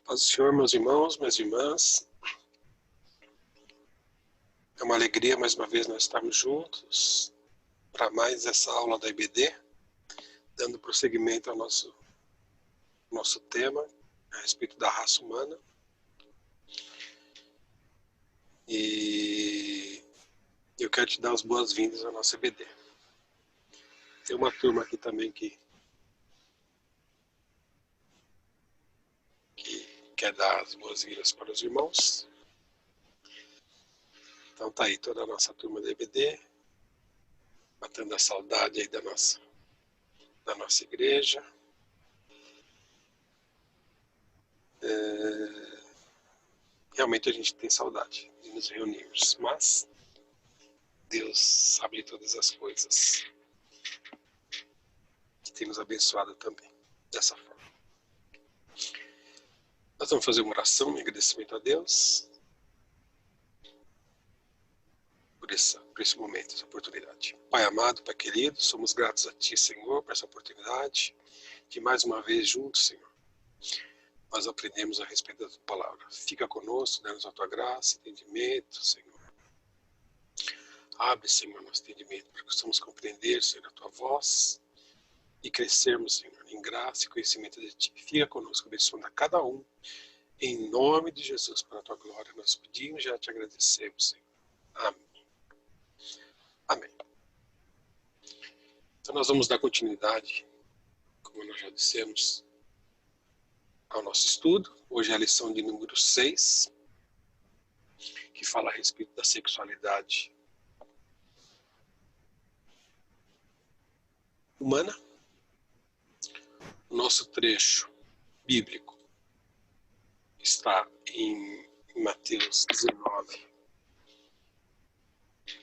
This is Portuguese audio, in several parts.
Paz do Senhor, meus irmãos, minhas irmãs. É uma alegria mais uma vez nós estarmos juntos para mais essa aula da IBD, dando prosseguimento ao nosso tema a respeito da raça humana. E eu quero te dar as boas-vindas à nossa IBD. Tem uma turma aqui também que quer dar as boas-vindas para os irmãos. Então tá aí toda a nossa turma da IBD, matando a saudade aí da nossa igreja. Realmente a gente tem saudade de nos reunirmos, mas Deus sabe de todas as coisas que tem nos abençoado também, dessa forma. Nós vamos fazer uma oração em agradecimento a Deus por esse momento, essa oportunidade. Pai amado, Pai querido, somos gratos a Ti, Senhor, por essa oportunidade de mais uma vez juntos, Senhor, nós aprendemos a respeito da Tua palavra. Fica conosco, dá-nos a Tua graça, entendimento, Senhor. Abre, Senhor, nosso entendimento para que possamos compreender, Senhor, a Tua voz e crescermos, Senhor, em graça e conhecimento de Ti. Fica conosco, abençoando a cada um. Em nome de Jesus, para a Tua glória, nós pedimos e já Te agradecemos, Senhor. Amém. Amém. Então nós vamos dar continuidade, como nós já dissemos, ao nosso estudo. Hoje é a lição de número 6, que fala a respeito da sexualidade humana. O nosso trecho bíblico está em Mateus 19,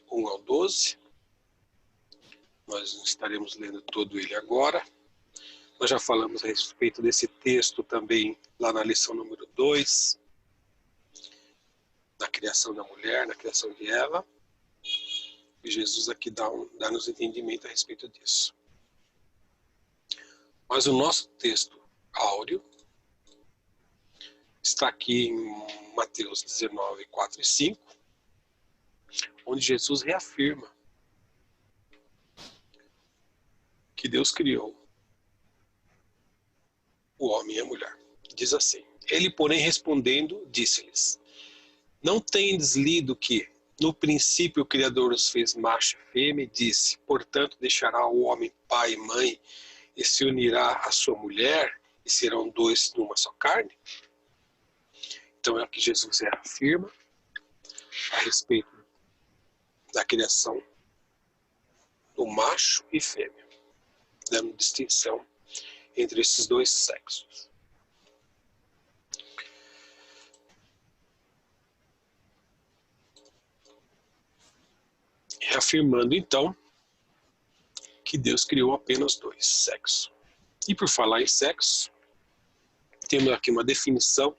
1 ao 12. Nós não estaremos lendo todo ele agora. Nós já falamos a respeito desse texto também lá na lição número 2, na criação da mulher, na criação de Eva. E Jesus aqui dá-nos entendimento a respeito disso. Mas o nosso texto áureo está aqui em Mateus 19, 4 e 5, onde Jesus reafirma que Deus criou o homem e a mulher. Diz assim: Ele, porém, respondendo, disse-lhes: Não tendes lido que, no princípio, o Criador os fez macho e fêmea, e disse: Portanto, deixará o homem pai e mãe, e se unirá à sua mulher, e serão dois numa só carne? Então é o que Jesus afirma a respeito da criação do macho e fêmea, dando distinção entre esses dois sexos. Reafirmando então que Deus criou apenas dois sexos. E por falar em sexo, temos aqui uma definição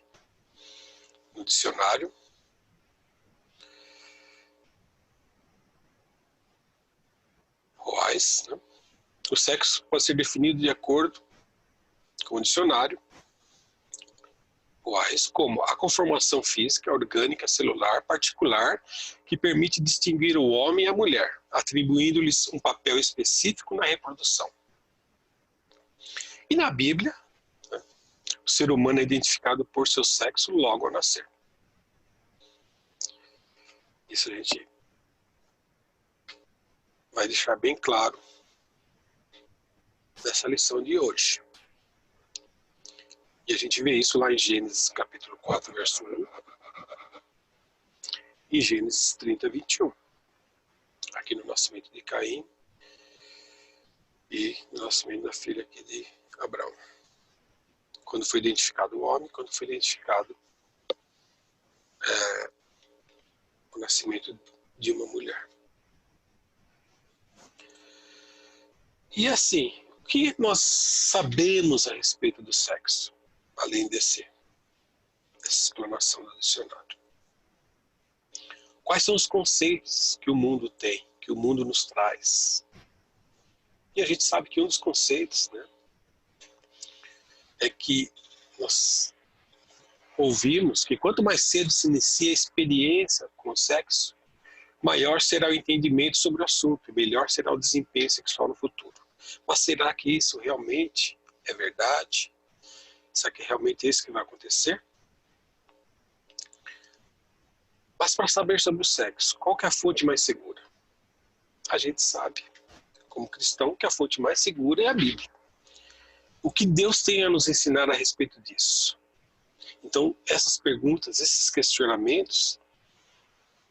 no dicionário. Roais, né? O sexo pode ser definido de acordo com o dicionário Roais como a conformação física, orgânica, celular, particular, que permite distinguir o homem e a mulher, atribuindo-lhes um papel específico na reprodução. E na Bíblia, né, o ser humano é identificado por seu sexo logo ao nascer. Isso a gente vai deixar bem claro nessa lição de hoje. E a gente vê isso lá em Gênesis capítulo 4, verso 1, e Gênesis 30, 21. Aqui no nascimento de Caim e no nascimento da filha aqui de Abraão. Quando foi identificado o homem, quando foi identificado o nascimento de uma mulher. E assim, o que nós sabemos a respeito do sexo, além dessa explanação do dicionário? Quais são os conceitos que o mundo tem, que o mundo nos traz? E a gente sabe que um dos conceitos, né, é que nós ouvimos que quanto mais cedo se inicia a experiência com o sexo, maior será o entendimento sobre o assunto, melhor será o desempenho sexual no futuro. Mas será que isso realmente é verdade? Será que realmente é isso que vai acontecer? Mas para saber sobre o sexo, qual que é a fonte mais segura? A gente sabe, como cristão, que a fonte mais segura é a Bíblia. O que Deus tem a nos ensinar a respeito disso? Então, essas perguntas, esses questionamentos,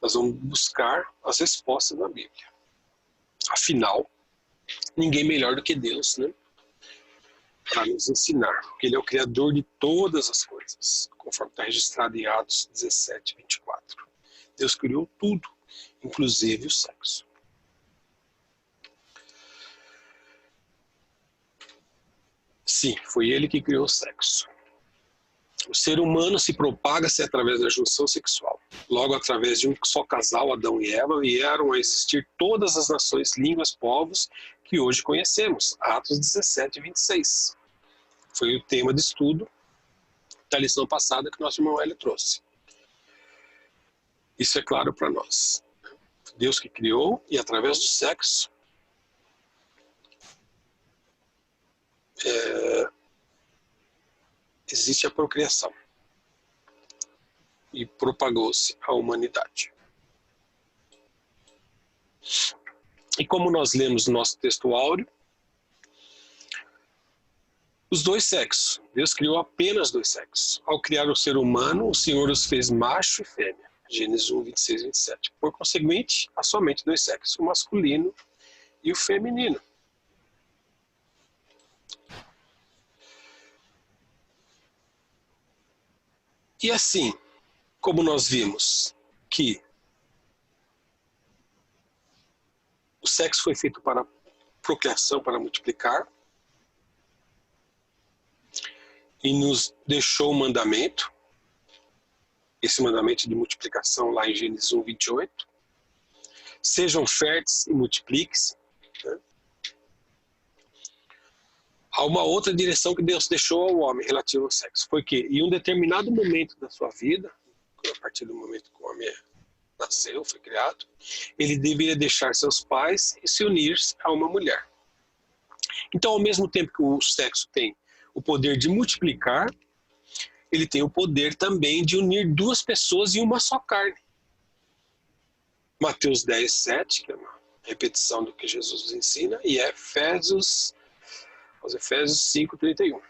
nós vamos buscar as respostas na Bíblia. Afinal, ninguém melhor do que Deus, né? Para nos ensinar, porque Ele é o Criador de todas as coisas, conforme está registrado em Atos 17, 24. Deus criou tudo, inclusive o sexo. Sim, foi Ele que criou o sexo. O ser humano se propaga-se através da junção sexual. Logo, através de um só casal, Adão e Eva, vieram a existir todas as nações, línguas, povos que hoje conhecemos. Atos 17, 26. Foi o tema de estudo da lição passada que nosso irmão Hélio trouxe. Isso é claro para nós. Deus que criou, e através do sexo, existe a procriação. E propagou-se a humanidade. E como nós lemos no nosso texto áureo, os dois sexos. Deus criou apenas dois sexos. Ao criar o ser humano, o Senhor os fez macho e fêmea. Gênesis 1, 26 e 27. Por conseguinte, há somente dois sexos, o masculino e o feminino. E assim, como nós vimos que o sexo foi feito para procriação, para multiplicar, e nos deixou um mandamento, esse mandamento de multiplicação lá em Gênesis 1, 28. Sejam férteis e multipliquem-se. Né? Há uma outra direção que Deus deixou ao homem relativo ao sexo. Foi que em um determinado momento da sua vida, a partir do momento que o homem nasceu, foi criado, ele deveria deixar seus pais e se unir a uma mulher. Então, ao mesmo tempo que o sexo tem o poder de multiplicar, ele tem o poder também de unir duas pessoas em uma só carne. Mateus 10, 7, que é uma repetição do que Jesus nos ensina, e Efésios 5, 31.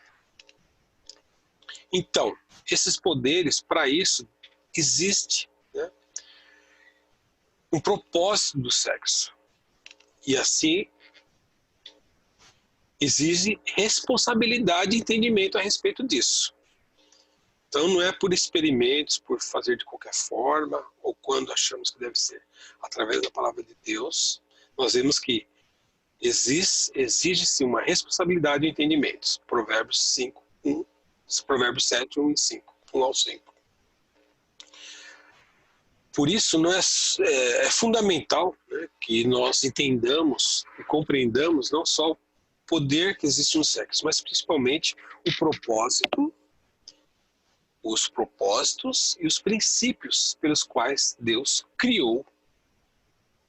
Então, esses poderes, para isso, existe, né, um propósito do sexo. E assim, exige responsabilidade e entendimento a respeito disso. Então não é por experimentos, por fazer de qualquer forma, ou quando achamos que deve ser. Através da palavra de Deus, nós vemos que exige-se uma responsabilidade e entendimentos. Provérbios 5, 1, Provérbios 7, 1 e 5, 1 ao 5. Por isso é fundamental, né, que nós entendamos e compreendamos não só o poder que existe no sexo, mas principalmente o propósito, os propósitos e os princípios pelos quais Deus criou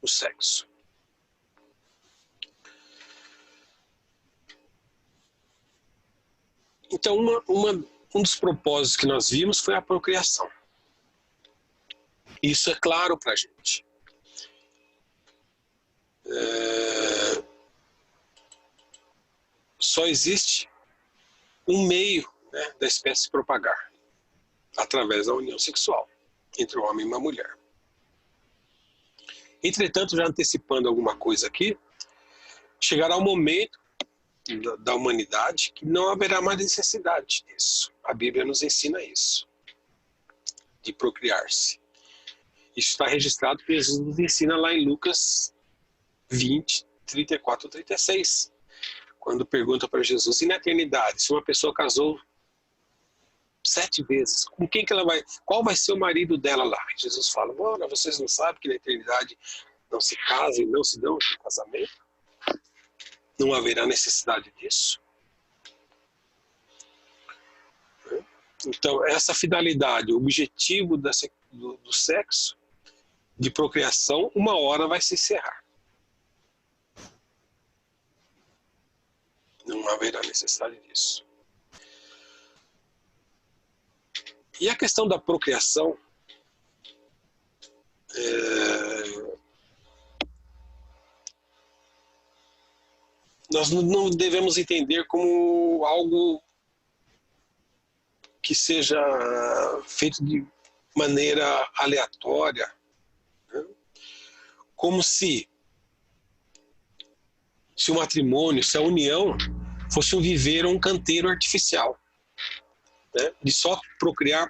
o sexo. Então, um dos propósitos que nós vimos foi a procriação. Isso é claro para a gente. Só existe um meio, né, da espécie se propagar, através da união sexual entre um homem e uma mulher. Entretanto, já antecipando alguma coisa aqui, chegará o momento da humanidade que não haverá mais necessidade disso. A Bíblia nos ensina isso, de procriar-se. Isso está registrado que Jesus nos ensina lá em Lucas 20, 34 e 36. Quando pergunta para Jesus, e na eternidade, se uma pessoa casou 7 vezes, com quem que ela vai, qual vai ser o marido dela lá? E Jesus fala, vocês não sabem que na eternidade não se casam e não se dão em casamento? Não haverá necessidade disso? Então, essa finalidade, o objetivo do sexo, de procriação, uma hora vai se encerrar. Não haverá necessidade disso. E a questão da procriação, nós não devemos entender como algo que seja feito de maneira aleatória, né? Como se o matrimônio, se a união fosse um viveiro, um canteiro artificial, né? De só procriar.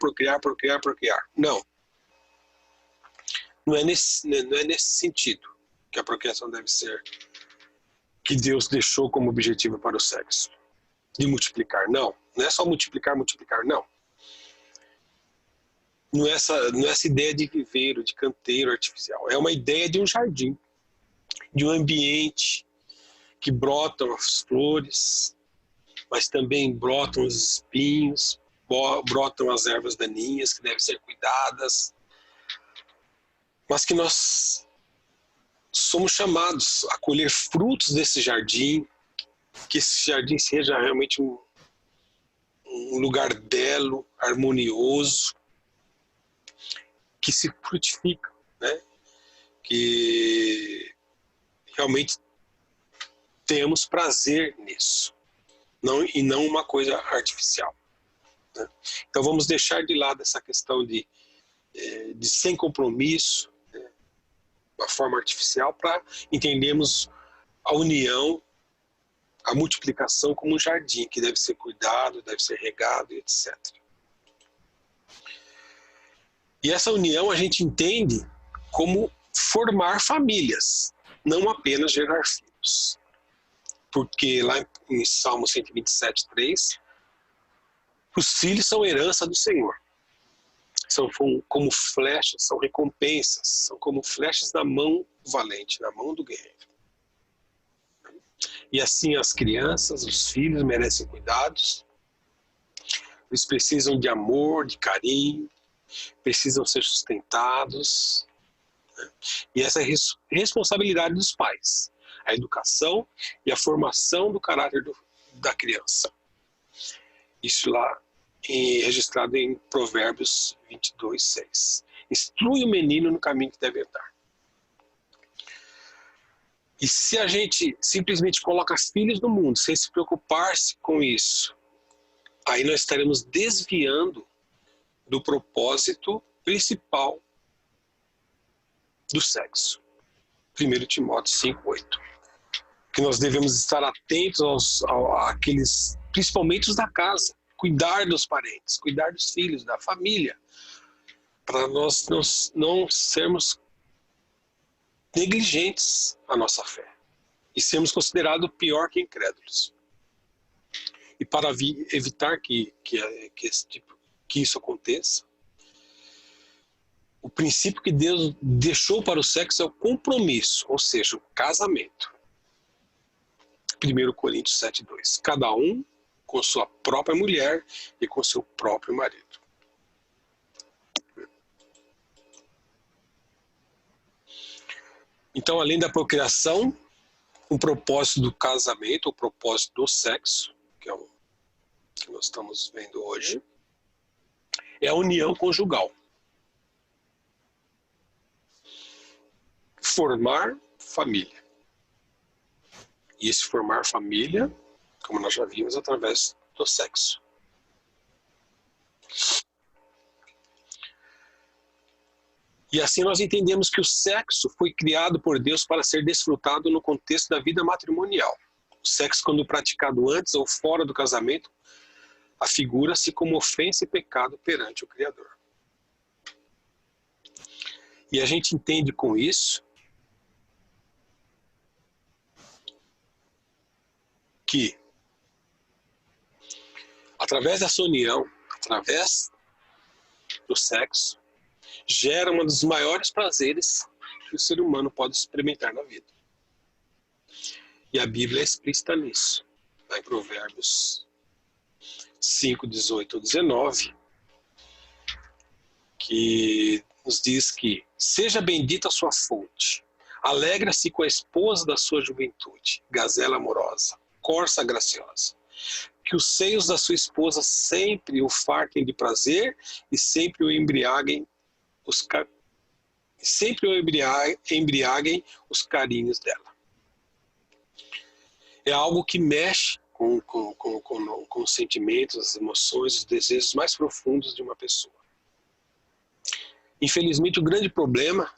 Não. Não é nesse sentido que a procriação deve ser, que Deus deixou como objetivo para o sexo. De multiplicar, não. Não é só multiplicar, não. Não é essa ideia de viveiro, de canteiro artificial. É uma ideia de um jardim, de um ambiente que brotam as flores, mas também brotam os espinhos, brotam as ervas daninhas que devem ser cuidadas, mas que nós somos chamados a colher frutos desse jardim, que esse jardim seja realmente um lugar belo, harmonioso, que se frutifica, né? Que realmente temos prazer nisso, e não uma coisa artificial, né? Então vamos deixar de lado essa questão de sem compromisso, né? Uma forma artificial, para entendermos a união, a multiplicação como um jardim que deve ser cuidado, deve ser regado, etc. E essa união a gente entende como formar famílias, não apenas gerar filhos. Porque lá em Salmo 127:3, os filhos são herança do Senhor. São como flechas, são recompensas, são como flechas na mão do valente, na mão do guerreiro. E assim as crianças, os filhos merecem cuidados, eles precisam de amor, de carinho, precisam ser sustentados, né? E essa é a responsabilidade dos pais, a educação e a formação do caráter da criança. Isso lá registrado em Provérbios 22:6. Instrui o menino no caminho que deve andar. E se a gente simplesmente coloca filhos no mundo sem se preocupar-se com isso, aí nós estaremos desviando do propósito principal do sexo. 1 Timóteo 5:8. Que nós devemos estar atentos àqueles, principalmente os da casa, cuidar dos parentes, cuidar dos filhos, da família, para nós não sermos negligentes à nossa fé e sermos considerados pior que incrédulos. E para evitar que isso aconteça, o princípio que Deus deixou para o sexo é o compromisso, ou seja, o casamento. 1 Coríntios 7:2. Cada um com sua própria mulher e com seu próprio marido. Então, além da procriação, o propósito do casamento, o propósito do sexo, que é o que nós estamos vendo hoje, é a união conjugal. Formar família. E esse formar família, como nós já vimos, através do sexo. E assim nós entendemos que o sexo foi criado por Deus para ser desfrutado no contexto da vida matrimonial. O sexo, quando praticado antes ou fora do casamento, afigura-se como ofensa e pecado perante o Criador. E a gente entende com isso que, através dessa união, através do sexo, gera um dos maiores prazeres que o ser humano pode experimentar na vida. E a Bíblia é explícita nisso. Lá em Provérbios 5:18-19, que nos diz que seja bendita a sua fonte, alegra-se com a esposa da sua juventude, gazela amorosa, corça graciosa. Que os seios da sua esposa sempre o fartem de prazer e sempre o embriaguem os carinhos dela. É algo que mexe com os sentimentos, as emoções, os desejos mais profundos de uma pessoa. Infelizmente, o grande problema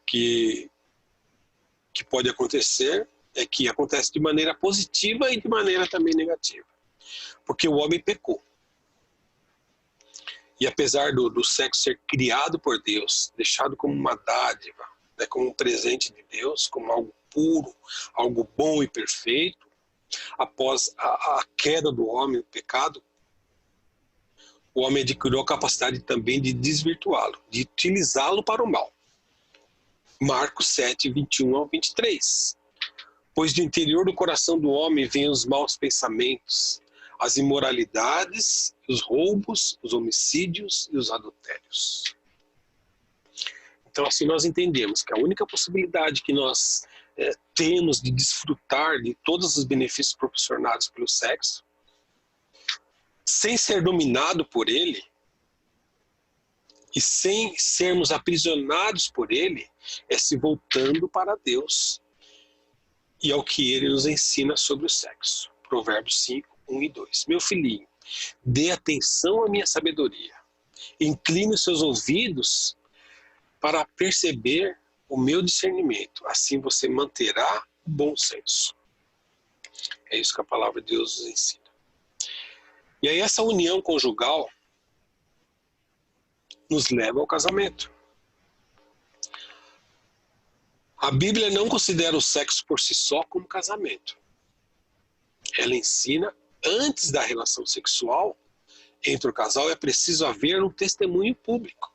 que pode acontecer é que acontece de maneira positiva e de maneira também negativa. Porque o homem pecou. E apesar do sexo ser criado por Deus, deixado como uma dádiva, né, como um presente de Deus, como algo puro, algo bom e perfeito, após a queda do homem, o pecado, o homem adquiriu a capacidade também de desvirtuá-lo, de utilizá-lo para o mal. Marcos 7, 21 ao 23. Pois do interior do coração do homem vêm os maus pensamentos, as imoralidades, os roubos, os homicídios e os adultérios. Então assim nós entendemos que a única possibilidade que nós temos de desfrutar de todos os benefícios proporcionados pelo sexo, sem ser dominado por ele, e sem sermos aprisionados por ele, é se voltando para Deus e ao que ele nos ensina sobre o sexo. Provérbios 5, 1 e 2. Meu filhinho, dê atenção à minha sabedoria. Incline os seus ouvidos para perceber o meu discernimento. Assim você manterá o bom senso. É isso que a palavra de Deus nos ensina. E aí essa união conjugal nos leva ao casamento. A Bíblia não considera o sexo por si só como casamento. Ela ensina, antes da relação sexual entre o casal, é preciso haver um testemunho público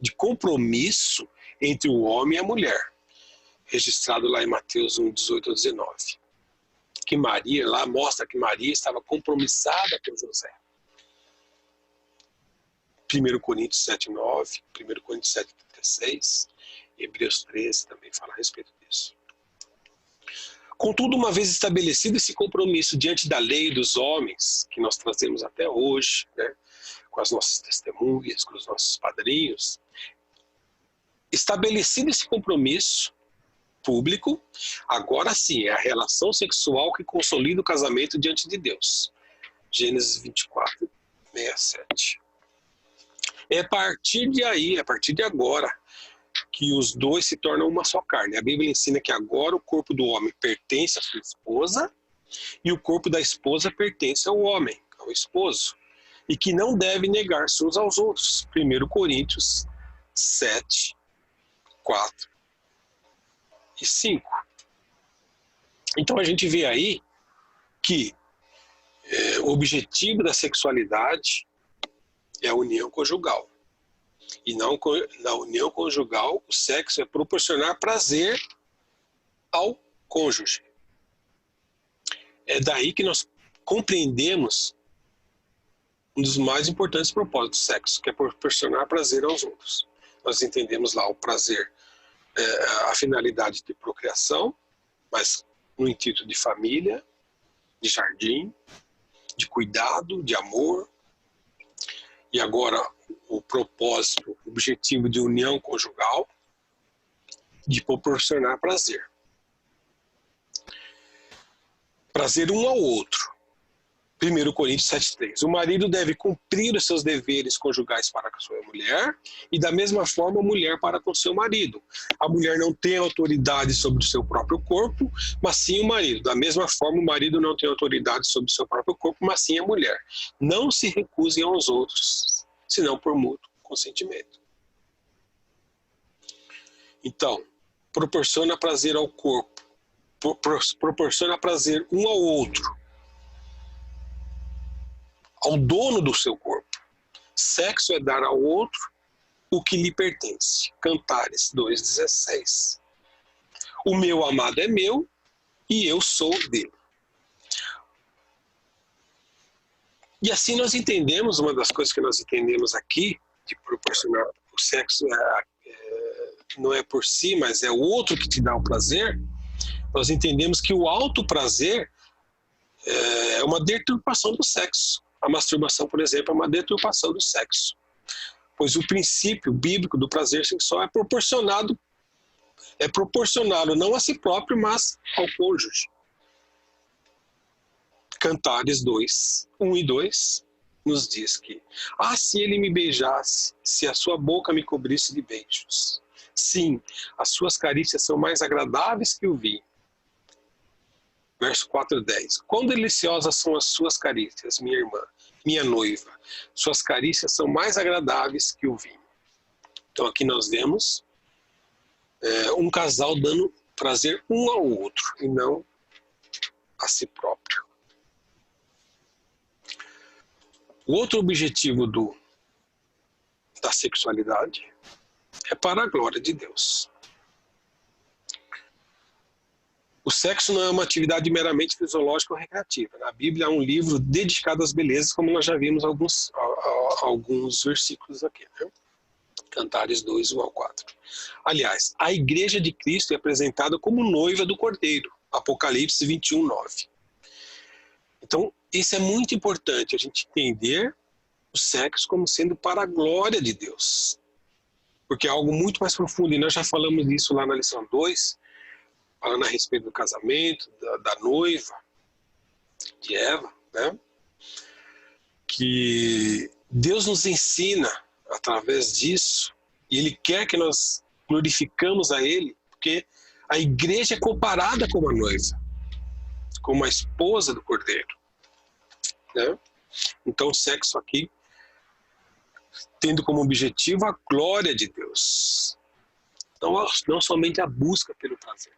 de compromisso entre o homem e a mulher, registrado lá em Mateus 1, 18 a 19. Que Maria, lá mostra que Maria estava compromissada com José. 1 Coríntios 7, 9, 1 Coríntios 7, 36, Hebreus 13 também fala a respeito disso. Contudo, uma vez estabelecido esse compromisso diante da lei dos homens, que nós trazemos até hoje, né, com as nossas testemunhas, com os nossos padrinhos, estabelecido esse compromisso público, agora sim é a relação sexual que consolida o casamento diante de Deus. Gênesis 24, 67. É a partir de aí, a partir de agora, que os dois se tornam uma só carne. A Bíblia ensina que agora o corpo do homem pertence à sua esposa e o corpo da esposa pertence ao homem, ao esposo, e que não deve negar-se uns aos outros. 1 Coríntios 7, 4 e 5. Então a gente vê aí que o objetivo da sexualidade é a união conjugal. E não, na união conjugal, o sexo é proporcionar prazer ao cônjuge. É daí que nós compreendemos um dos mais importantes propósitos do sexo, que é proporcionar prazer aos outros. Nós entendemos lá o prazer, a finalidade de procriação, mas no intuito de família, de jardim, de cuidado, de amor. E agora o propósito, o objetivo de união conjugal, de proporcionar prazer. Prazer um ao outro. 1 Coríntios 7,3. O marido deve cumprir os seus deveres conjugais para com a sua mulher e da mesma forma a mulher para com seu marido. A mulher não tem autoridade sobre o seu próprio corpo, mas sim o marido. Da mesma forma o marido não tem autoridade sobre o seu próprio corpo, mas sim a mulher. Não se recusem aos outros, senão por mútuo consentimento. Então, proporciona prazer ao corpo, proporciona prazer um ao outro, ao dono do seu corpo. Sexo é dar ao outro o que lhe pertence. Cantares 2,16. O meu amado é meu e eu sou dele. E assim nós entendemos, uma das coisas que nós entendemos aqui, de proporcionar o sexo não é por si, mas é o outro que te dá o prazer, nós entendemos que o alto prazer é uma deturpação do sexo. A masturbação, por exemplo, é uma deturpação do sexo. Pois o princípio bíblico do prazer sexual é proporcionado não a si próprio, mas ao cônjuge. Cantares 2, 1 e 2, nos diz que se ele me beijasse, se a sua boca me cobrisse de beijos. Sim, as suas carícias são mais agradáveis que o vinho. Verso 4:10. Quão deliciosas são as suas carícias, minha irmã, minha noiva. Suas carícias são mais agradáveis que o vinho. Então aqui nós vemos um casal dando prazer um ao outro e não a si próprio. O outro objetivo da sexualidade é para a glória de Deus. O sexo não é uma atividade meramente fisiológica ou recreativa. Na Bíblia há um livro dedicado às belezas, como nós já vimos alguns versículos aqui, né? Cantares 2, 1 ao 4. Aliás, a igreja de Cristo é apresentada como noiva do Cordeiro. Apocalipse 21, 9. Então, isso é muito importante, a gente entender o sexo como sendo para a glória de Deus. Porque é algo muito mais profundo, e nós já falamos disso lá na lição 2, falando a respeito do casamento, da noiva, de Eva, né? Que Deus nos ensina através disso, e Ele quer que nós glorificamos a Ele, porque a igreja é comparada com a noiva, como a esposa do Cordeiro, né? Então o sexo aqui, tendo como objetivo a glória de Deus, não somente a busca pelo prazer.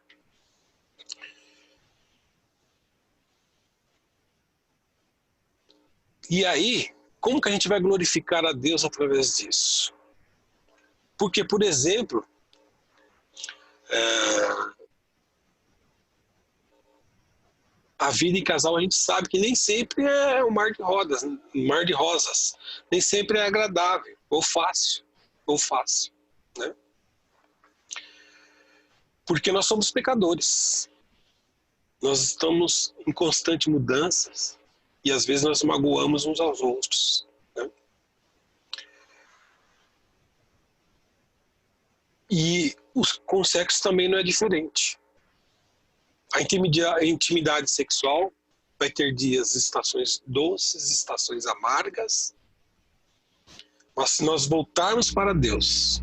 E aí, como que a gente vai glorificar a Deus através disso? Porque, por exemplo, a vida em casal a gente sabe que nem sempre é um mar de rosas, nem sempre é agradável, ou fácil, né? Porque nós somos pecadores. Nós estamos em constante mudanças e às vezes nós magoamos uns aos outros, né? E com o sexo também não é diferente. A intimidade sexual vai ter dias, estações doces, estações amargas. Mas se nós voltarmos para Deus,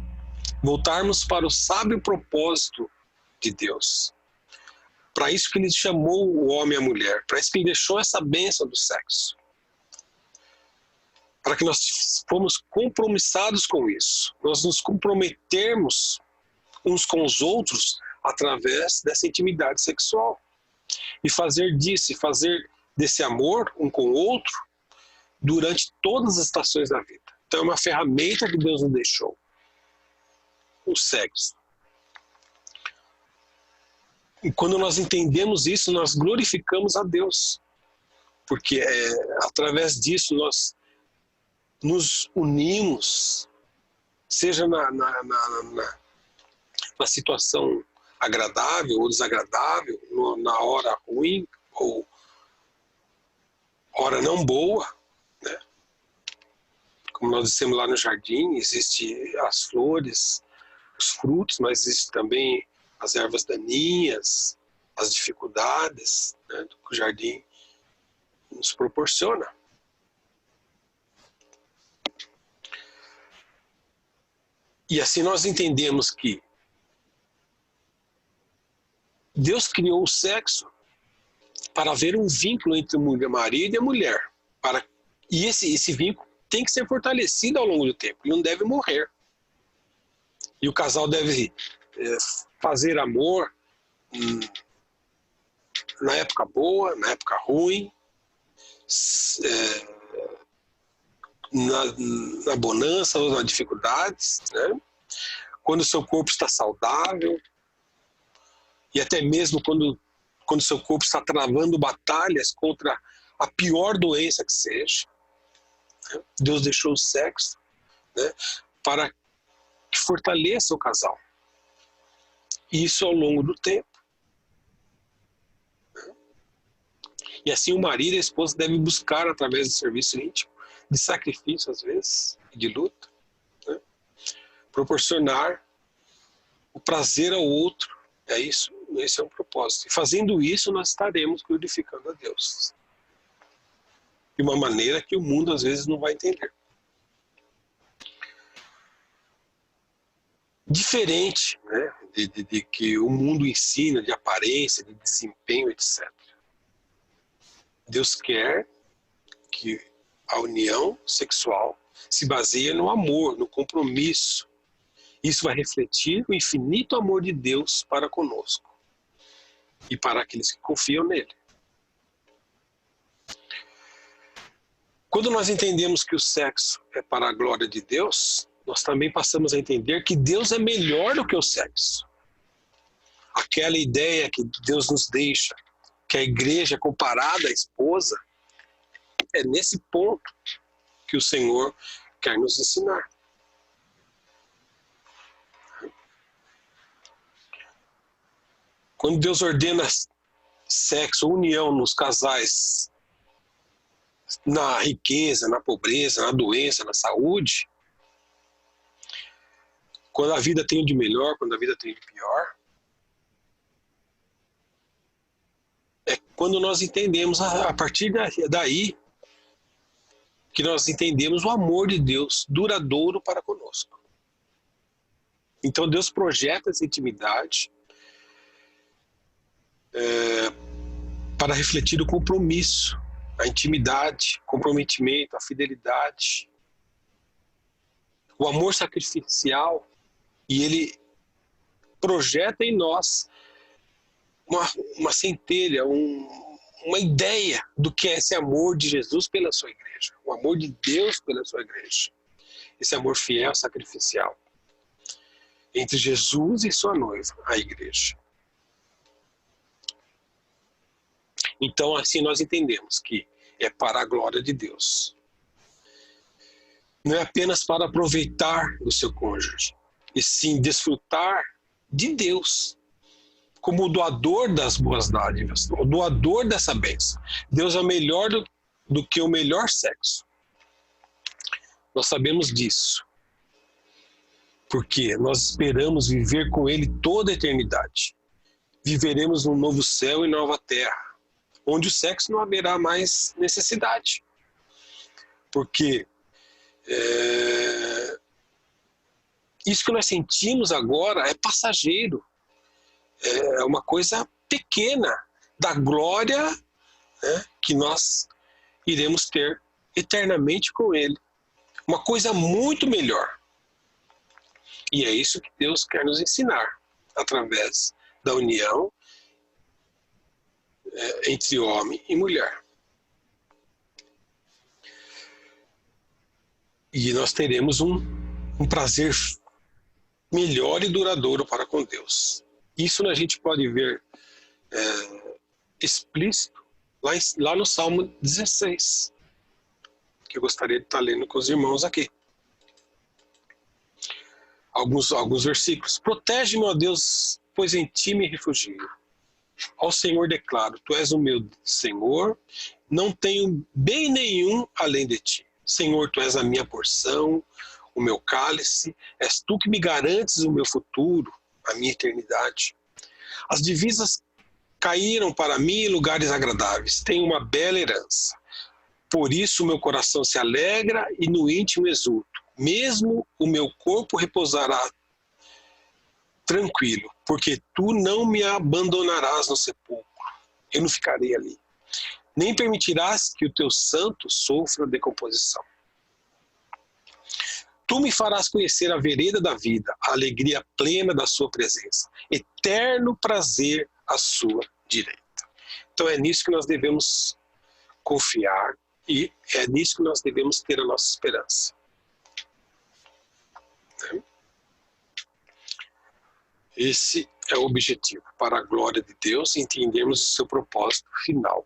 voltarmos para o sábio propósito de Deus, para isso que Ele chamou o homem e a mulher, para isso que Ele deixou essa bênção do sexo, para que nós fomos compromissados com isso, nós nos comprometermos uns com os outros através dessa intimidade sexual e fazer desse amor um com o outro durante todas as estações da vida. Então é uma ferramenta que Deus nos deixou, o sexo. E quando nós entendemos isso, nós glorificamos a Deus, porque através disso nós nos unimos, seja na situação agradável ou desagradável, na hora ruim ou hora não boa, né? Como nós dissemos lá no jardim, existem as flores, os frutos, mas existem também as ervas daninhas, as dificuldades, né, que o jardim nos proporciona. E assim nós entendemos que Deus criou o sexo para haver um vínculo entre o marido e a mulher. E esse vínculo tem que ser fortalecido ao longo do tempo, ele não deve morrer. E o casal deve fazer amor na época boa, na época ruim, na bonança ou nas dificuldades, né? Quando o seu corpo está saudável, e até mesmo quando o seu corpo está travando batalhas contra a pior doença que seja. né? Deus deixou o sexo, né, para que fortaleça o casal. E isso ao longo do tempo. E assim o marido e a esposa devem buscar, através do serviço íntimo, de sacrifício às vezes, e de luta, né, proporcionar o prazer ao outro. É isso, esse é um propósito. E fazendo isso, nós estaremos glorificando a Deus. De uma maneira que o mundo às vezes não vai entender. Diferente, né, de que o mundo ensina, de aparência, de desempenho, etc. Deus quer que a união sexual se baseie no amor, no compromisso. Isso vai refletir o infinito amor de Deus para conosco e para aqueles que confiam nele. Quando nós entendemos que o sexo é para a glória de Deus, nós também passamos a entender que Deus é melhor do que o sexo. Aquela ideia que Deus nos deixa, que a igreja é comparada à esposa, é nesse ponto que o Senhor quer nos ensinar. Quando Deus ordena sexo, união nos casais, na riqueza, na pobreza, na doença, na saúde, quando a vida tem o de melhor, quando a vida tem o de pior, é quando nós entendemos, a partir daí, que nós entendemos o amor de Deus duradouro para conosco. Então Deus projeta essa intimidade para refletir o compromisso, a intimidade, o comprometimento, a fidelidade, o amor sacrificial, e Ele projeta em nós uma centelha, uma ideia do que é esse amor de Jesus pela sua igreja, o amor de Deus pela sua igreja, esse amor fiel, sacrificial, entre Jesus e sua noiva, a igreja. Então assim nós entendemos que é para a glória de Deus. Não é apenas para aproveitar o seu cônjuge, e sim desfrutar de Deus, como o doador das boas dádivas, o doador dessa bênção. Deus é melhor do que o melhor sexo. Nós sabemos disso, porque nós esperamos viver com Ele toda a eternidade. Viveremos num novo céu e nova terra, onde o sexo não haverá mais necessidade. Porque isso que nós sentimos agora é passageiro, é uma coisa pequena da glória, né, que nós iremos ter eternamente com Ele. Uma coisa muito melhor. E é isso que Deus quer nos ensinar, através da união entre homem e mulher. E nós teremos um prazer melhor e duradouro para com Deus. Isso a gente pode ver explícito lá no Salmo 16, que eu gostaria de estar lendo com os irmãos aqui. Alguns versículos. Protege-me, ó Deus, pois em ti me refugio. Ao Senhor declaro, tu és o meu Senhor, não tenho bem nenhum além de ti. Senhor, tu és a minha porção, o meu cálice, és tu que me garantes o meu futuro, a minha eternidade. As divisas caíram para mim em lugares agradáveis, tenho uma bela herança. Por isso o meu coração se alegra e no íntimo exulto. Mesmo o meu corpo repousará tranquilo, porque tu não me abandonarás no sepulcro. Eu não ficarei ali. Nem permitirás que o teu santo sofra decomposição. Tu me farás conhecer a vereda da vida, a alegria plena da sua presença, eterno prazer à sua direita. Então é nisso que nós devemos confiar e é nisso que nós devemos ter a nossa esperança. Esse é o objetivo, para a glória de Deus, entendermos o seu propósito final,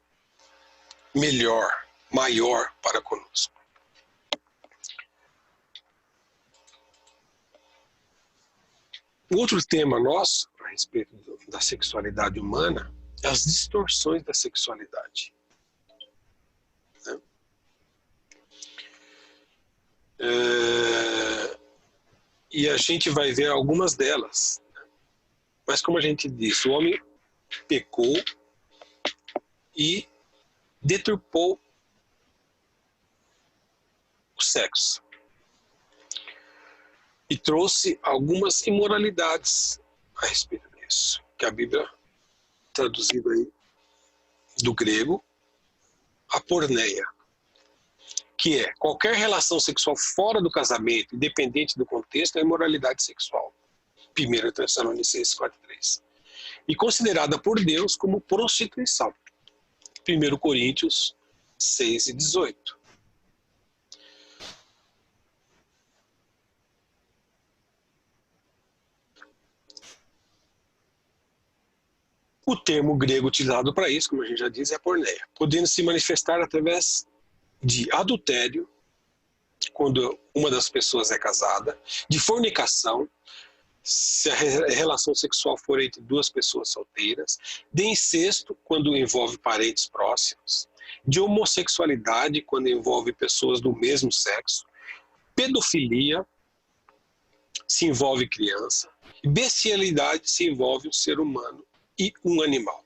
melhor, maior para conosco. Outro tema nosso, a respeito da sexualidade humana, é as distorções da sexualidade. Né? E a gente vai ver algumas delas. Mas como a gente disse, o homem pecou e deturpou o sexo. E trouxe algumas imoralidades a respeito disso, que a Bíblia, traduzida aí do grego, a porneia, que é qualquer relação sexual fora do casamento, independente do contexto, é imoralidade sexual. 1 Tessalonicenses 4:3. E considerada por Deus como prostituição. 1 Coríntios 6:18. O termo grego utilizado para isso, como a gente já diz, é a porneia, podendo se manifestar através de adultério, quando uma das pessoas é casada, de fornicação, se a relação sexual for entre duas pessoas solteiras, de incesto, quando envolve parentes próximos, de homossexualidade, quando envolve pessoas do mesmo sexo, pedofilia, se envolve criança, e bestialidade, se envolve um ser humano e um animal.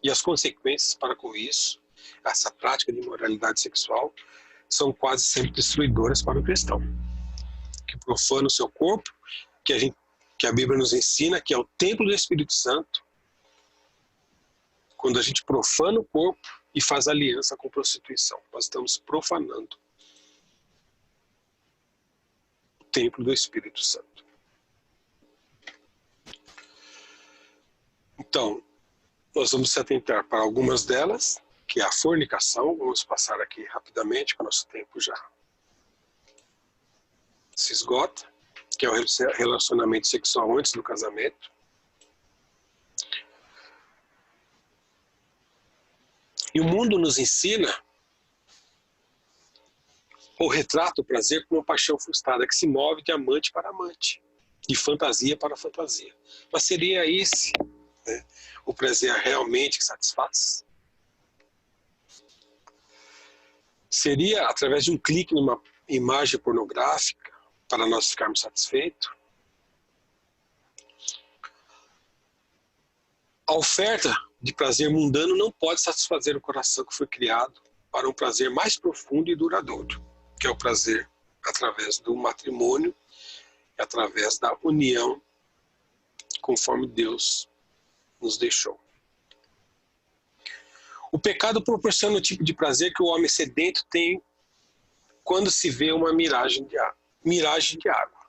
E as consequências para com isso, essa prática de imoralidade sexual, são quase sempre destruidoras para o cristão, que profana o seu corpo, que a Bíblia nos ensina que é o templo do Espírito Santo, quando a gente profana o corpo e faz aliança com prostituição. Nós estamos profanando o templo do Espírito Santo. Então, nós vamos se atentar para algumas delas, que é a fornicação. Vamos passar aqui rapidamente, porque o nosso tempo já se esgota, que é o relacionamento sexual antes do casamento. E o mundo nos ensina ou retrata o prazer como uma paixão frustrada, que se move de amante para amante, de fantasia para fantasia. Mas seria esse, né, o prazer realmente que satisfaz? Seria através de um clique numa imagem pornográfica para nós ficarmos satisfeitos? A oferta de prazer mundano não pode satisfazer o coração que foi criado para um prazer mais profundo e duradouro, que é o prazer através do matrimônio, através da união, conforme Deus nos deixou. O pecado proporciona o tipo de prazer que o homem sedento tem quando se vê uma miragem de água.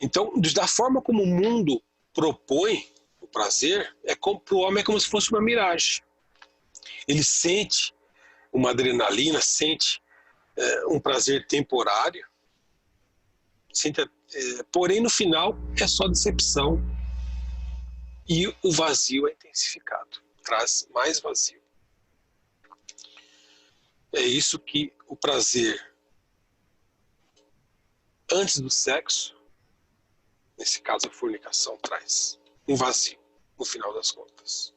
Então, da forma como o mundo propõe o prazer, para o homem é como se fosse uma miragem. Ele sente uma adrenalina, sente um prazer temporário, porém no final é só decepção e o vazio é intensificado, traz mais vazio. É isso que o prazer antes do sexo, nesse caso a fornicação, traz um vazio no final das contas.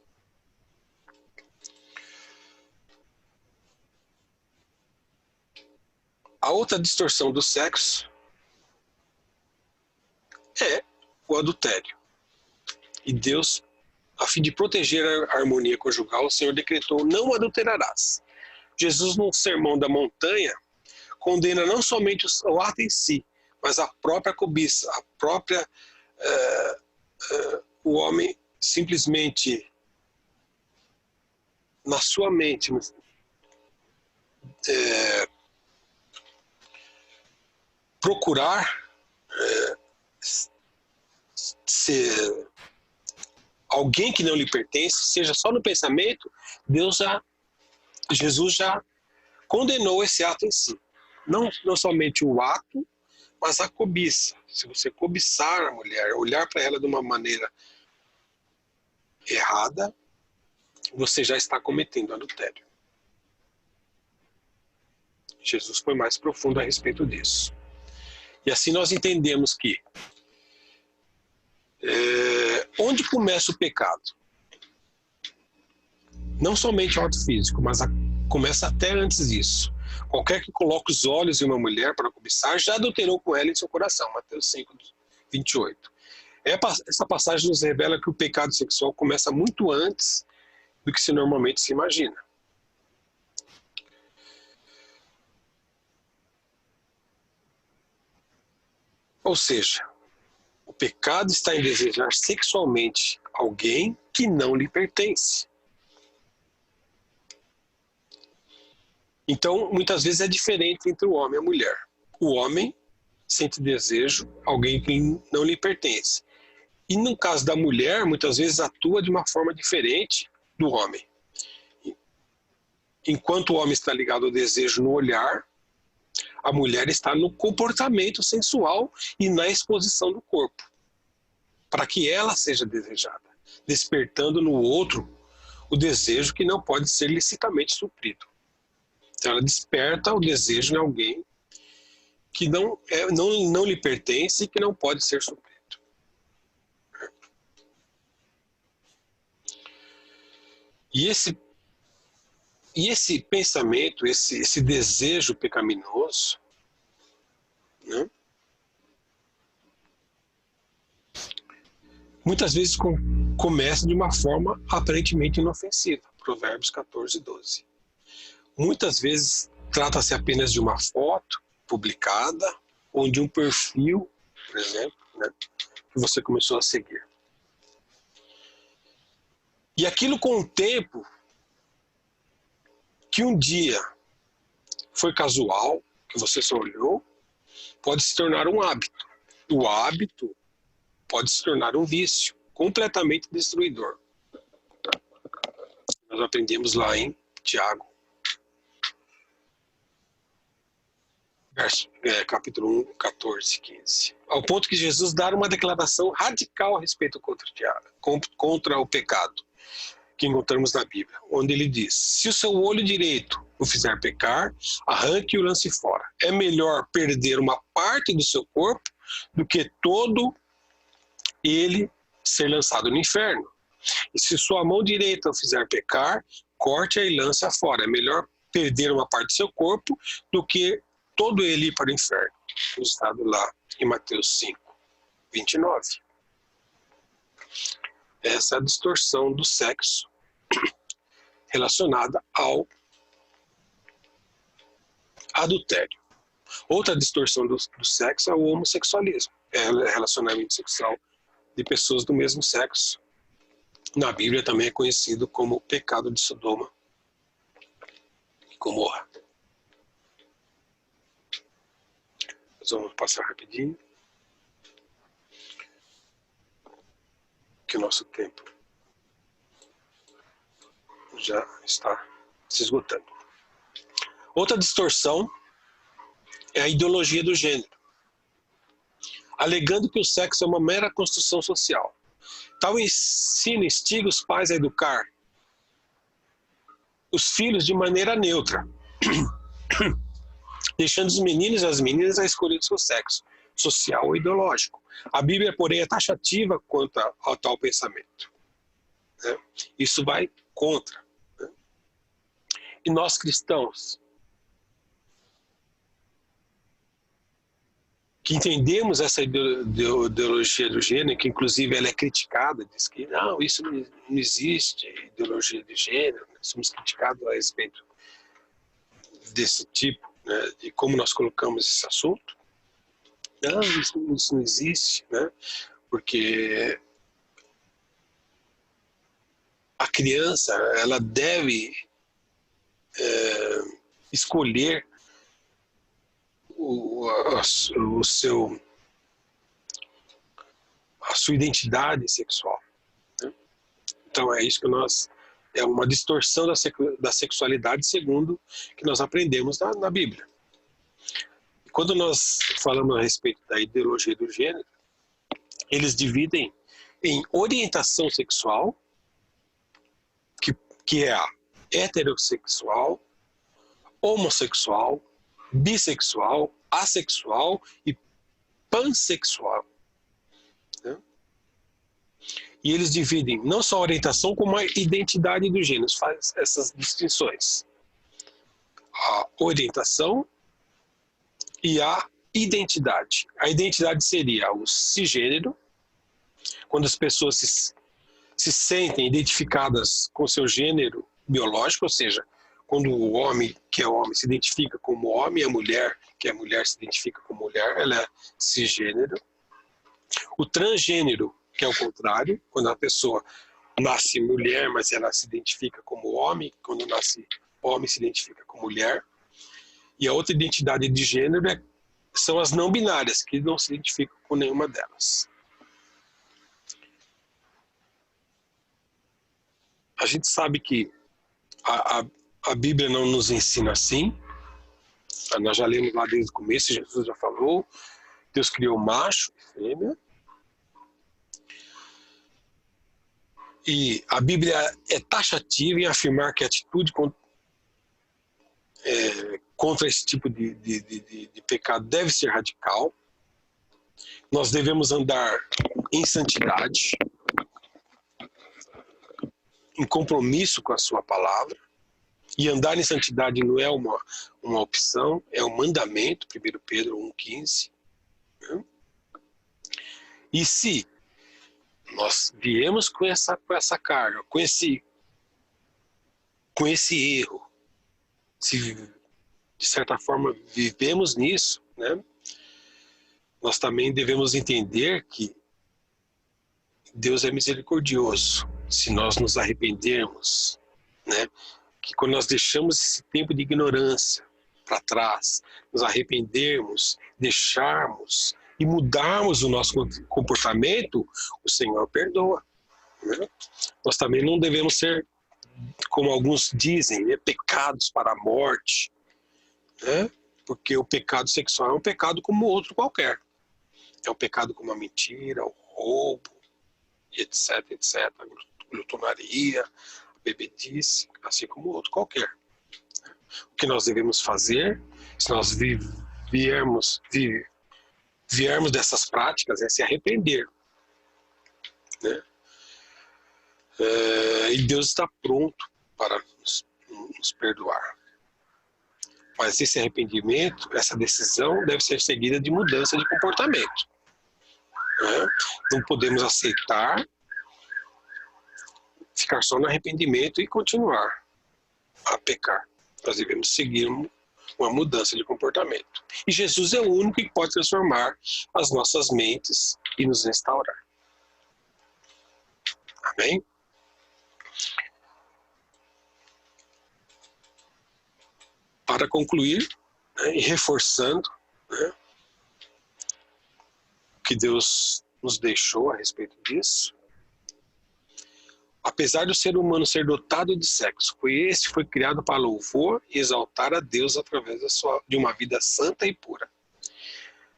A outra distorção do sexo é o adultério. E Deus, a fim de proteger a harmonia conjugal, o Senhor decretou: não adulterarás. Jesus, no Sermão da Montanha, condena não somente o ato em si, mas a própria cobiça, a própria o homem simplesmente na sua mente procurar ser alguém que não lhe pertence, seja só no pensamento. Jesus já condenou esse ato em si. Não somente o ato, mas a cobiça. Se você cobiçar a mulher, olhar para ela de uma maneira errada, você já está cometendo adultério. Jesus foi mais profundo a respeito disso. E assim nós entendemos que onde começa o pecado? Não somente o ato físico, mas começa até antes disso. Qualquer que coloque os olhos em uma mulher para cobiçar, já adulterou com ela em seu coração. Mateus 5, 28. Essa passagem nos revela que o pecado sexual começa muito antes do que se normalmente se imagina. Ou seja, o pecado está em desejar sexualmente alguém que não lhe pertence. Então, muitas vezes é diferente entre o homem e a mulher. O homem sente desejo a alguém que não lhe pertence. E no caso da mulher, muitas vezes atua de uma forma diferente do homem. Enquanto o homem está ligado ao desejo no olhar, a mulher está no comportamento sensual e na exposição do corpo, para que ela seja desejada, despertando no outro o desejo que não pode ser licitamente suprido. Então ela desperta o desejo em alguém que não lhe pertence e que não pode ser suprido. E esse pensamento, esse desejo pecaminoso, né, muitas vezes começa de uma forma aparentemente inofensiva. Provérbios 14, 12. Muitas vezes trata-se apenas de uma foto publicada ou de um perfil, por exemplo, né, que você começou a seguir. E aquilo com o tempo, que um dia foi casual, que você só olhou, pode se tornar um hábito. O hábito pode se tornar um vício completamente destruidor. Nós aprendemos lá em Tiago, capítulo 1, 14, 15. Ao ponto que Jesus dá uma declaração radical a respeito contra o pecado, que encontramos na Bíblia, onde ele diz: se o seu olho direito o fizer pecar, arranque e o lance fora. É melhor perder uma parte do seu corpo do que todo ele ser lançado no inferno. E se sua mão direita o fizer pecar, corte-a e lance-a fora. É melhor perder uma parte do seu corpo do que todo ele ir para o inferno. Estado lá em Mateus 5, 29. Essa é a distorção do sexo relacionada ao adultério. Outra distorção do sexo é o homossexualismo. É o relacionamento sexual de pessoas do mesmo sexo. Na Bíblia também é conhecido como o pecado de Sodoma e Gomorra. Nós vamos passar rapidinho, que o nosso tempo já está se esgotando. Outra distorção é a ideologia do gênero, alegando que o sexo é uma mera construção social. Tal ensino instiga os pais a educar os filhos de maneira neutra, deixando os meninos e as meninas a escolher o seu sexo, social ou ideológico. A Bíblia, porém, é taxativa quanto ao tal pensamento. Né? Isso vai contra. Né? E nós cristãos, que entendemos essa ideologia do gênero, que inclusive ela é criticada, diz que não, isso não existe, ideologia de gênero, nós somos criticados a respeito desse tipo, né, de como nós colocamos esse assunto. Não, isso não existe, né, porque a criança, ela deve escolher a sua identidade sexual. Né? Então é isso que é uma distorção da sexualidade segundo que nós aprendemos na Bíblia. E quando nós falamos a respeito da ideologia do gênero, eles dividem em orientação sexual, que é a heterossexual, homossexual, bissexual, assexual e pansexual. Né? E eles dividem não só a orientação, como a identidade do gênero, faz essas distinções. A orientação e a identidade. A identidade seria o cisgênero, quando as pessoas se sentem identificadas com seu gênero biológico, ou seja, quando o homem, que é homem, se identifica como homem, a mulher, que é mulher, se identifica como mulher, ela é cisgênero. O transgênero, que é o contrário, quando a pessoa nasce mulher, mas ela se identifica como homem, quando nasce homem, se identifica como mulher. E a outra identidade de gênero são as não binárias, que não se identificam com nenhuma delas. A gente sabe que a Bíblia não nos ensina assim. Nós já lemos lá desde o começo, Jesus já falou, Deus criou macho e fêmea. E a Bíblia é taxativa em afirmar que a atitude contra esse tipo de pecado deve ser radical. Nós devemos andar em santidade, em compromisso com a sua palavra. E andar em santidade não é uma opção, é um mandamento, 1 Pedro 1,15. Né? E se nós viemos com essa carga, com esse erro, se de certa forma vivemos nisso, né? Nós também devemos entender que Deus é misericordioso se nós nos arrependermos, né? Que quando nós deixamos esse tempo de ignorância para trás, nos arrependermos, deixarmos e mudarmos o nosso comportamento, o Senhor perdoa. Né? Nós também não devemos ser, como alguns dizem, pecados para a morte, né? Porque o pecado sexual é um pecado como outro qualquer. É um pecado como a mentira, o roubo, etc, a glutonaria, bebedice, assim como outro qualquer. O que nós devemos fazer, se nós viermos dessas práticas, é se arrepender. Né? E Deus está pronto para nos perdoar. Mas esse arrependimento, essa decisão, deve ser seguida de mudança de comportamento. Né? Não podemos aceitar ficar só no arrependimento e continuar a pecar. Nós devemos seguir uma mudança de comportamento. E Jesus é o único que pode transformar as nossas mentes e nos restaurar. Amém? Para concluir, né, e reforçando, né, o que Deus nos deixou a respeito disso, apesar do ser humano ser dotado de sexo, foi criado para louvor e exaltar a Deus através de uma vida santa e pura.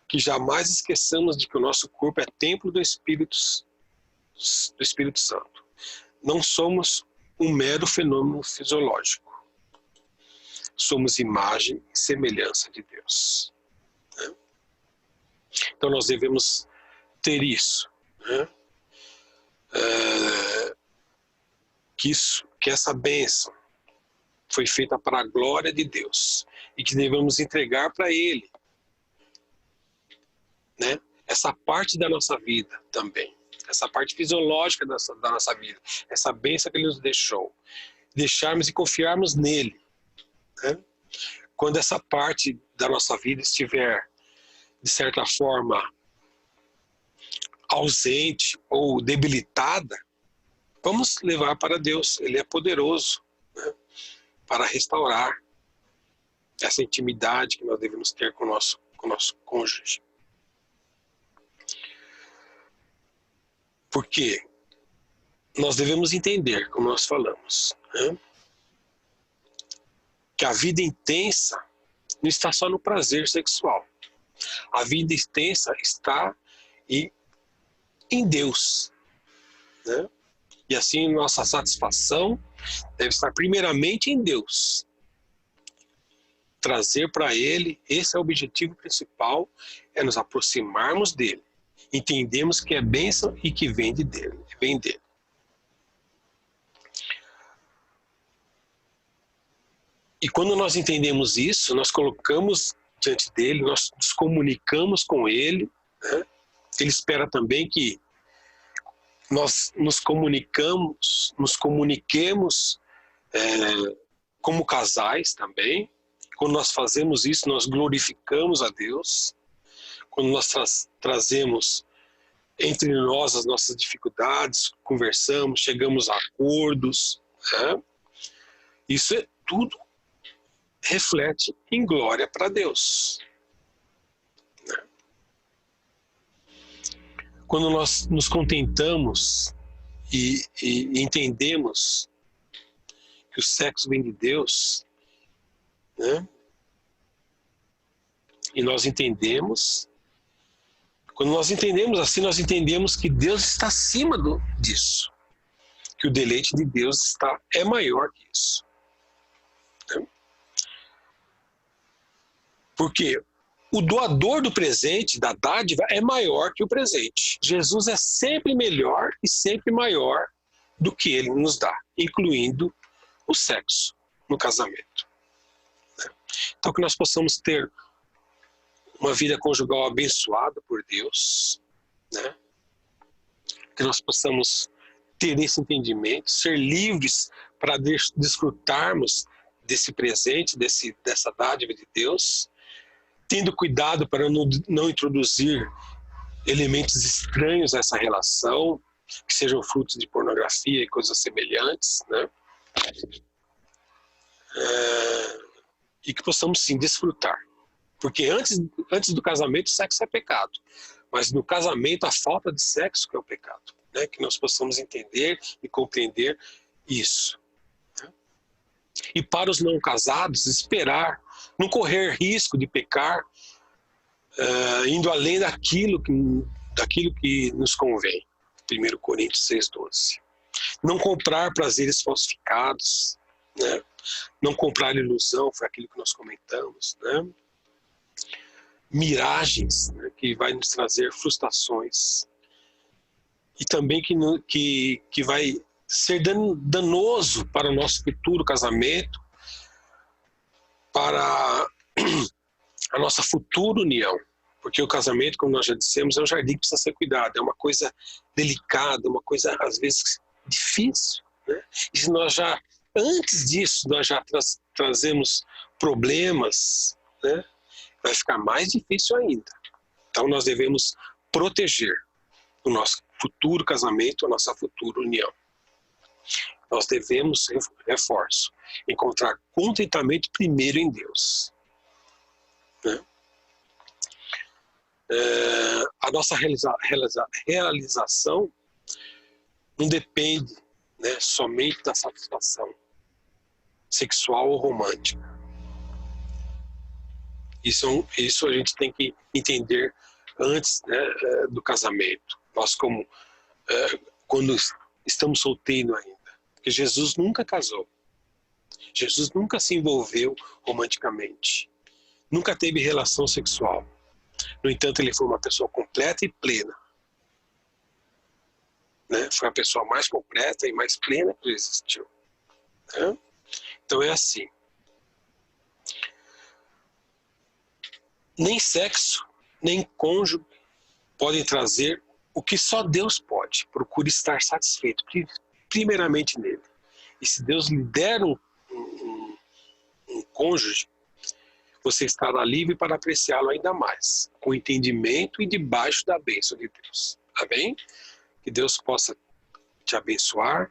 Que jamais esqueçamos de que o nosso corpo é templo do Espírito Santo. Não somos um mero fenômeno fisiológico. Somos imagem e semelhança de Deus. Né? Então nós devemos ter isso. Né? Que essa bênção foi feita para a glória de Deus e que devemos entregar para Ele, né? Essa parte da nossa vida também, essa parte fisiológica da nossa vida, essa bênção que Ele nos deixou, deixarmos e confiarmos nele. Né? Quando essa parte da nossa vida estiver, de certa forma, ausente ou debilitada, vamos levar para Deus. Ele é poderoso, né, para restaurar essa intimidade que nós devemos ter com o nosso cônjuge. Porque nós devemos entender, como nós falamos, né, que a vida intensa não está só no prazer sexual. A vida intensa está em Deus. Né? E assim nossa satisfação deve estar primeiramente em Deus. trazer para Ele. Esse é o objetivo principal, é nos aproximarmos dEle. Entendemos que é bênção e que vem dEle. Vem dEle. E quando nós entendemos isso, nós colocamos diante dEle, nós nos comunicamos com Ele, né? Ele espera também que nós nos comuniquemos como casais também. Quando nós fazemos isso, nós glorificamos a Deus. Quando nós trazemos entre nós as nossas dificuldades, conversamos, chegamos a acordos, né? Isso é tudo reflete em glória para Deus. Né? Quando nós nos contentamos e entendemos que o sexo vem de Deus, né? E nós entendemos, quando nós entendemos assim, nós entendemos que Deus está acima disso, que o deleite de Deus é maior que isso. Né? Porque o doador do presente, da dádiva, é maior que o presente. Jesus é sempre melhor e sempre maior do que ele nos dá, incluindo o sexo no casamento. Então, que nós possamos ter uma vida conjugal abençoada por Deus, né? Que nós possamos ter esse entendimento, ser livres para desfrutarmos desse presente, dessa dádiva de Deus, tendo cuidado para não introduzir elementos estranhos a essa relação, que sejam frutos de pornografia e coisas semelhantes, né? E que possamos sim desfrutar. Porque antes do casamento o sexo é pecado, mas no casamento a falta de sexo que é o pecado, né? Que nós possamos entender e compreender isso. Né? E para os não casados, esperar, não correr risco de pecar, indo além daquilo que nos convém. 1 Coríntios 6,12. Não comprar prazeres falsificados, né? Não comprar ilusão, foi aquilo que nós comentamos, né? Miragens, né? Que vai nos trazer frustrações. E também que vai ser danoso para o nosso futuro casamento, para a nossa futura união. Porque o casamento, como nós já dissemos, é um jardim que precisa ser cuidado, é uma coisa delicada, uma coisa às vezes difícil, né? E se nós já, antes disso, nós já trazemos problemas, né? Vai ficar mais difícil ainda. Então nós devemos proteger o nosso futuro casamento, a nossa futura união. Nós devemos, reforço, encontrar contentamento primeiro em Deus. Né? A nossa realização não depende, né, somente da satisfação sexual ou romântica. Isso a gente tem que entender antes, né, do casamento. Nós quando estamos solteiros ainda. Porque Jesus nunca casou. Jesus nunca se envolveu romanticamente. Nunca teve relação sexual. No entanto, ele foi uma pessoa completa e plena. Né? Foi a pessoa mais completa e mais plena que existiu. Né? Então é assim. Nem sexo, nem cônjuge podem trazer o que só Deus pode. Procure estar satisfeito, primeiramente nele. E se Deus lhe der um cônjuge, você estará livre para apreciá-lo ainda mais, com entendimento e debaixo da bênção de Deus. Amém? Que Deus possa te abençoar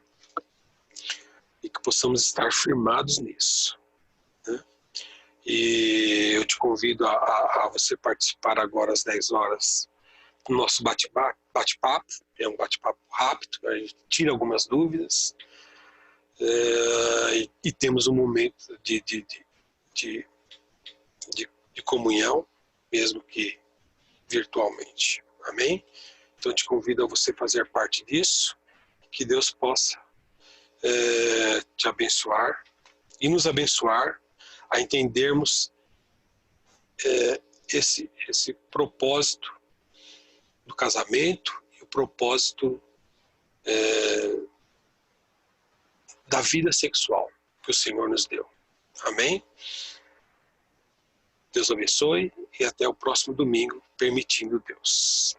e que possamos estar firmados nisso. Né? E eu te convido a você participar agora às 10 horas do nosso bate-papo. É um bate-papo rápido, a gente tira algumas dúvidas e temos um momento de comunhão, mesmo que virtualmente. Amém? Então eu te convido a você fazer parte disso, que Deus possa te abençoar e nos abençoar a entendermos esse propósito do casamento e o propósito da vida sexual que o Senhor nos deu. Amém? Deus abençoe e até o próximo domingo, permitindo Deus.